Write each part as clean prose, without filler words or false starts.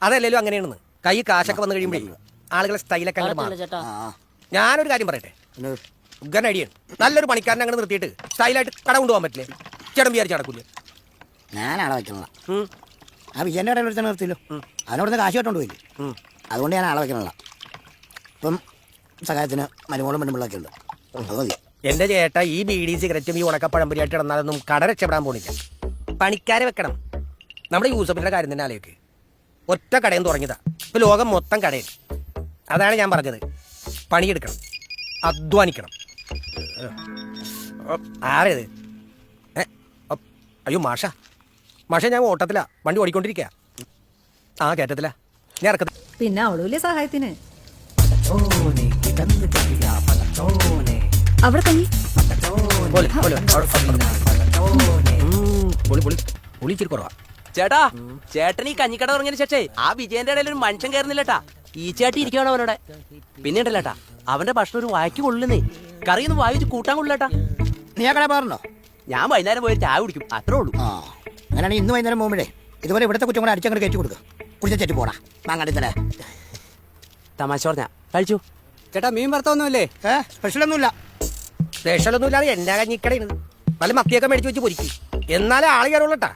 അതല്ലല്ലോ അങ്ങനെയാണെന്ന്. കൈ കാശൊക്കെ വന്നു കഴിയുമ്പോഴേ ആളുകളെ സ്റ്റൈലൊക്കെ അങ്ങനെ മാറും. ഞാനൊരു കാര്യം പറയട്ടെ, ഉഗ്രൻ ഐഡിയ. നല്ലൊരു പണിക്കാരനെ അങ്ങനെ നിർത്തിയിട്ട് സ്റ്റൈലായിട്ട് കട കൊണ്ടുപോകാൻ പറ്റില്ലേ? ചേട്ടൻ വിചാരിച്ച് നടക്കൂലേ? ഞാനാളെ വെക്കണല്ല. ആ വിജയൻ്റെ കടയിൽ ഒരുത്തന്നെ നിർത്തിയല്ലോ, അതിനോടൊന്ന് കാശ് കേട്ടോണ്ട് പോയില്ലേ, അതുകൊണ്ട് ഞാൻ ആളെ വെക്കണല്ല. ഇപ്പം സഹായത്തിന് മരുമോളും പെണ്ണുമ്പിള്ളൊക്കെ ഉണ്ട്, അത് മതി. എന്റെ ചേട്ടാ, ഈ ബീഡി സിഗരറ്റും ഈ ഉണക്കപ്പഴംപൊരിയായിട്ട് ഇടന്നാലൊന്നും കട രക്ഷപ്പെടാൻ പോണില്ല. പണിക്കാരെ വെക്കണം. നമ്മുടെ യൂസഫിന്റെ കാര്യം തന്നെ ആലോചിക്ക്. ഒറ്റ കടയും തുടങ്ങിയതാ, ഇപ്പൊ ലോകം മൊത്തം കടയിൽ. അതാണ് ഞാൻ പറഞ്ഞത്, പണിയെടുക്കണം, അധ്വാനിക്കണം. ആരേത്? അയ്യോ മാഷ, ഞാൻ ഓട്ടത്തിലാ, വണ്ടി ഓടിക്കൊണ്ടിരിക്കുക. ആ കയറ്റത്തില ഞാൻ ഇറക്കത്തില്ല. പിന്നെ അവളുമില്ലേ സഹായത്തിന്. അവിടെ തന്നെ പൊളിച്ചിരി കുറവാ. ചേട്ടാ, ചേട്ടൻ ഈ കഞ്ഞിക്കട തുടങ്ങിയ ശേഷേ ആ വിജയന്റെ ഇടയിൽ ഒരു മനുഷ്യൻ കയറുന്നില്ലട്ടാ. ഈ ചേട്ടി ഇരിക്കുകയാണ് അവനോടെ. പിന്നെ ഉണ്ടല്ലേട്ടാ, അവന്റെ ഭക്ഷണം ഒരു വായിക്ക് കൊള്ളുന്നേ, കറിയൊന്നും വായിച്ച് കൂട്ടാൻ കൊള്ളില്ലട്ടാ. നീ ആ കട പറഞ്ഞോ? ഞാൻ വൈകുന്നേരം പോയി ചായ കുടിക്കും, അത്രേ ഉള്ളൂ. ആ അങ്ങനെയാണെങ്കിൽ ഇന്ന് വൈകുന്നേരം പോകുമ്പോഴേ ഇതുപോലെ ഇവിടുത്തെ കുറ്റം കൂടെ അടിച്ചങ്ങോട്ട് കയറ്റി കൊടുക്കുക. കുടിച്ച ചെറ്റി പോടാ മാങ്ങാടിത്തല. തമാശ പറഞ്ഞ കഴിച്ചു. ചേട്ടാ, മീൻ വറുത്തൊന്നുമില്ലേ? സ്പെഷ്യലൊന്നുമില്ല. സ്പെഷ്യലൊന്നുമില്ലാതെ എന്നാ കഞ്ഞിക്കടയാണ്. നല്ല മത്തിയൊക്കെ മേടിച്ച് വെച്ച് പൊരിക്കും, എന്നാലേ ആള് കയറുള്ളട്ടാ.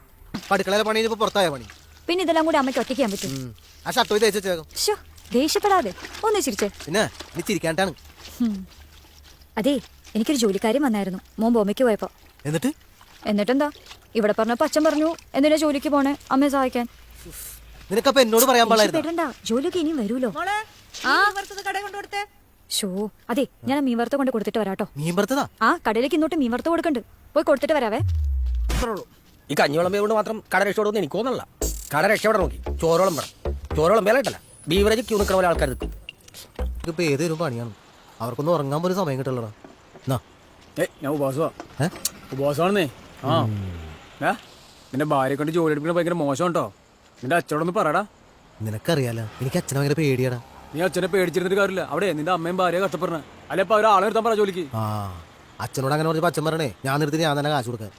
അടുക്കളയിലെ പണി ഇപ്പൊ പുറത്തായ പണി. പിന്നെ ഇതെല്ലാം കൂടി അമ്മയ്ക്ക് ഒറ്റയ്ക്കാൻ പറ്റും. ആ ഷർട്ട് പോയി തേച്ചേക്കും. ദേഷ്യപ്പെടാതെ ഒന്ന് ചിരിച്ചേ. പിന്നെ നീ ചിരിക്കാണ്ടാണ്. അതെ, എനിക്കൊരു ജോലിക്കാര്യം വന്നായിരുന്നു മോൻ ബോംബെക്ക് പോയപ്പോ. എന്നിട്ടെന്താ, ഇവിടെ പറഞ്ഞപ്പോ അച്ഛൻ പറഞ്ഞു എന്തിനാ ജോലിക്ക് പോണേ അമ്മയെ സഹായിക്കാൻ. നിനക്കപ്പൊ എന്നോട് പറയാൻ പാടില്ല. ജോലിക്ക് ഇനിയും വരൂലോ. ഷോ, അതെ, ഞാൻ മീൻ വറുത്ത കൊണ്ട് കൊടുത്തിട്ട് വരാട്ടോ. മീൻ വറുത്തതാ? ആ കടയിലേക്ക് ഇന്നോട്ട് മീൻ വറുത്ത കൊടുക്കണ്ട്, പോയി കൊടുത്തിട്ട് വരാവേ. ഈ കഞ്ഞിവളം കൊണ്ട് മാത്രം കട രക്ഷപ്പെടുമെന്ന് എനിക്ക് തോന്നല്ല. കട രക്ഷപ്പെടാൻ നോക്കി ചോറോളം വേണം. ചോറോളം വേലായിട്ടല്ല, ബീവറേജ് ക്യൂ നിൽക്കുന്ന പോലെ ആൾക്കാർ നിൽക്കും. ഇതിപ്പോ ഏതൊരു പണിയാണ്, അവർക്കൊന്നും ഉറങ്ങാൻ പോലും സമയം കിട്ടുള്ളടാ. ഞാൻ ഉപവാസമാണെന്നേ. ആ നിന്റെ ഭാര്യയെ കൊണ്ട് ജോലി എടുപ്പിക്കുന്ന ഭയങ്കര മോശം കേട്ടോ. നിന്റെ അച്ഛനോടൊന്ന് പറയടാ. നിനക്കറിയാലോ, എനിക്ക് അച്ഛനെ ഭയങ്കര പേടിയാടാ. നീ അച്ഛനെ പേടിച്ചിരുന്നിട്ട് കാര്യമില്ല. അവിടെ നിന്റെ അമ്മയും ഭാര്യ കഷ്ടപ്പെടണേ. അല്ലെ ഇപ്പൊ അവരാളെ നിർത്താൻ പറ ജോലിക്ക്. ആ അച്ഛനോട് അങ്ങനെ പറഞ്ഞപ്പോ അച്ഛൻ പറയണേ ഞാൻ നിർത്തി ഞാൻ തന്നെ കാശ് കൊടുക്കാൻ.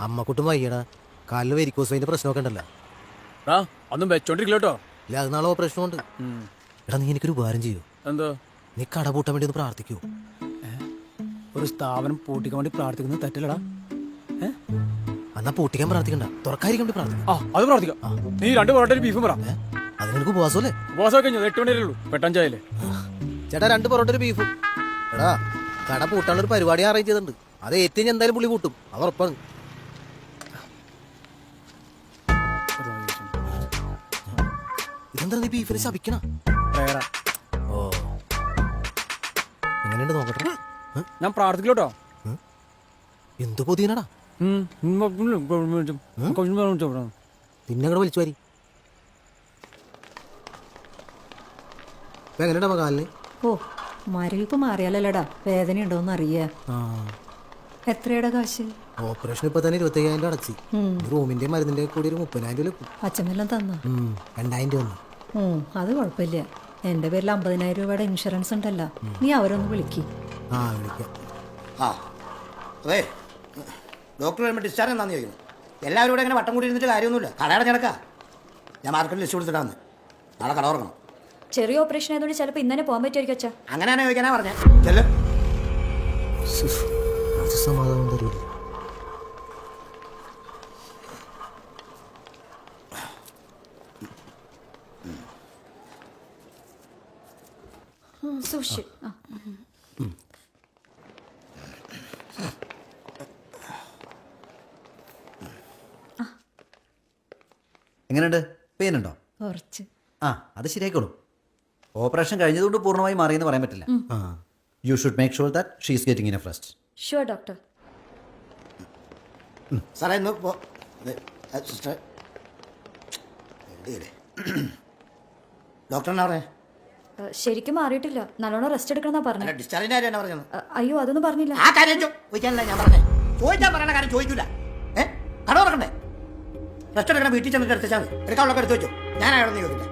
അമ്മക്കുട്ടും വയ്യടാ, കാലിൽ വെരിക്കോസിന്റെ പ്രശ്നമൊക്കെ ഉണ്ടല്ലോ. ആ ഒന്നും വെച്ചോണ്ടിരിക്കില്ല കേട്ടോ. ഇല്ല, അത് നാളെ ഓപ്പറേഷൻ ഉണ്ട്. എടാ, നീ എനിക്കൊരു ഉപകാരം ചെയ്യൂ. എന്തോ? നീ കട പൂട്ടാൻ വേണ്ടി ഒന്ന് പ്രാർത്ഥിക്കൂ. ഒരു സ്ഥാപനം പൂട്ടിക്കാൻ വേണ്ടി പ്രാർത്ഥിക്കുന്നത് തെറ്റല്ലടാ. എന്നാ പൂട്ടിക്കാൻ പ്രാർത്ഥിക്കണ്ട, തുറക്കാതിരിക്കാൻ വേണ്ടി പ്രാർത്ഥിക്കാം. അത് പ്രാർത്ഥിക്കാം. നീ 2 പൊറോട്ട ബീഫും പറ. അത് നിനക്ക് ഉപവാസമല്ലേ? ഉപവാസം കഴിഞ്ഞു, 8 മണി വരെയുള്ളൂ. പെട്ടഞ്ചായല്ലേ ചേട്ടാ, 2 പൊറോട്ട ബീഫും. എടാ, കട പൂട്ടാനുള്ള ഒരു പരിപാടി അറേഞ്ച് ചെയ്തിട്ടുണ്ട്. അത് ഏറ്റവും എന്തായാലും പുള്ളി പൂട്ടും, അത് ഉറപ്പാണ്. ഇതെന്താ നീ ബീഫിനെ ശപിക്കണ? ഓ, എങ്ങനെയുണ്ട് നോക്കട്ടെ. ഞാൻ പ്രാർത്ഥിക്കലോട്ടോ. എന്ത് പൊതിയനടാ? പിന്നെ അങ്ങോട്ട് വിളിച്ചു വാരി. എങ്ങനെയുണ്ടാ കാലിന്? ഓ, മരവിപ്പ് മാറിയാലല്ലടാ വേദന ഉണ്ടോന്ന് അറിയാ. എത്രയുടെ കാശ്? ഓപ്പറേഷൻ ഇപ്പൊ തന്നെ 25,000 രൂപ അടച്ചു. റൂമിന്റെ മരുന്നിന്റെ കൂടി ഒരു 30,000 രൂപ. അച്ഛനെല്ലാം തന്നോ? 2,000 രൂപ വന്നു. അത് കുഴപ്പമില്ല. എന്റെ പേരിൽ 50,000 രൂപയുടെ ഇൻഷുറൻസ് ഉണ്ടല്ലോ, നീ അവരൊന്ന് വിളിക്ക്. ആ വിളിക്കാം. ആ അതെ, ഡോക്ടർ വരുമ്പോൾ ഡിസ്ചാർജ് എന്താണെന്ന് ചോദിക്കുന്നു. എല്ലാവരും കൂടെ ഇങ്ങനെ വട്ടം കൂടി ഇരുന്നിട്ട് കാര്യമൊന്നുമില്ല. കടയുടെ നടക്കാ. ഞാൻ മാർക്കറ്റിൽ ലിസ്റ്റ് കൊടുത്തിട്ടാന്ന്. നാളെ കട തുറക്കണം. ചെറിയ ഓപ്പറേഷൻ ആയതുകൊണ്ട് ചിലപ്പോൾ ഇന്നെ പോകാൻ പറ്റുമായിരിക്കും അച്ഛാ. അങ്ങനെയാണ് ചോദിക്കാനാ പറഞ്ഞേ. സമാധാനം തരൂല. എങ്ങനെയുണ്ട്? പെയിൻ ഉണ്ടോ? കുറച്ച്. ആ, അത് ശരിയായിക്കോളും. ഓപ്പറേഷൻ കഴിഞ്ഞതുകൊണ്ട് പൂർണ്ണമായി മാറിയെന്ന് പറയാൻ പറ്റില്ല. You should make sure that she is getting enough rest. Sure doctor. സാറേ ഇന്ന് സിസ്റ്റർ ഡോക്ടർ എന്നാ പറഞ്ഞേ? ശരിക്കും മാറിയിട്ടില്ല, നല്ലോണം റെസ്റ്റ് എടുക്കണമെന്നാ പറഞ്ഞു. ഡിസ്ചാർജിന്റെ കാര്യം പറഞ്ഞത്? അയ്യോ, അതൊന്നും പറഞ്ഞില്ല. ആ കാര്യം ചോദിക്കാനല്ല ഞാൻ പറഞ്ഞേ. ചോദിച്ചാൽ പറയണ കാര്യം ചോദിക്കൂല. കട തുറക്കണ്ടേ? റെസ്റ്റ് എടുക്കണം, വീട്ടിൽ ചെന്നിട്ട് എടുത്താൽ മതി. എടുക്കാനുള്ളൊക്കെ എടുത്ത് വെച്ചു. ഞാൻ അവിടെ നിന്ന് ചോദിക്കില്ല.